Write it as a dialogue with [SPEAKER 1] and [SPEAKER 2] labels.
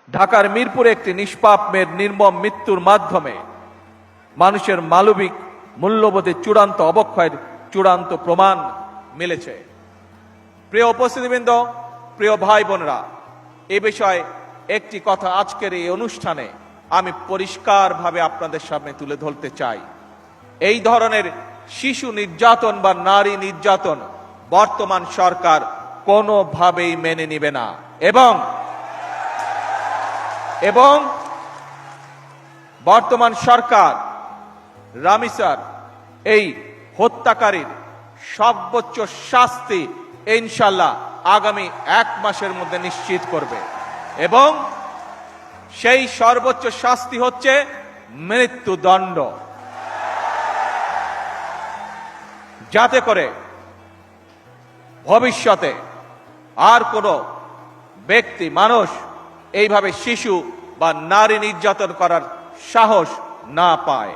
[SPEAKER 1] ঢাকার মিরপুরে একটি নিষ্পাপ মেয়ের নির্মম মৃত্যুর মাধ্যমে মানুষের মানবিক মূল্যবোধের চূড়ান্ত অবক্ষয়ের চূড়ান্ত প্রমাণ মিলেছে। প্রিয় উপস্থিতিবৃন্দ, প্রিয় ভাই বোনেরা, এ বিষয়ে একটি কথা আজকের এই অনুষ্ঠানে আমি পরিষ্কারভাবে আপনাদের সামনে তুলে ধরতে চাই। এই ধরনের শিশু নির্যাতন বা নারী নির্যাতন বর্তমান সরকার কোনোভাবেই মেনে নিবে না এবং বর্তমান সরকার রামিসার এই হত্যাকারীর সর্বোচ্চ শাস্তি ইনশাআল্লাহ আগামী 1 মাসের মধ্যে নিশ্চিত করবে এবং সেই সর্বোচ্চ শাস্তি হচ্ছে মৃত্যুদণ্ড, যাতে করে ভবিষ্যতে আর কোনো ব্যক্তি মানুষ এইভাবে শিশু বা নারী নির্যাতন করার সাহস না পায়।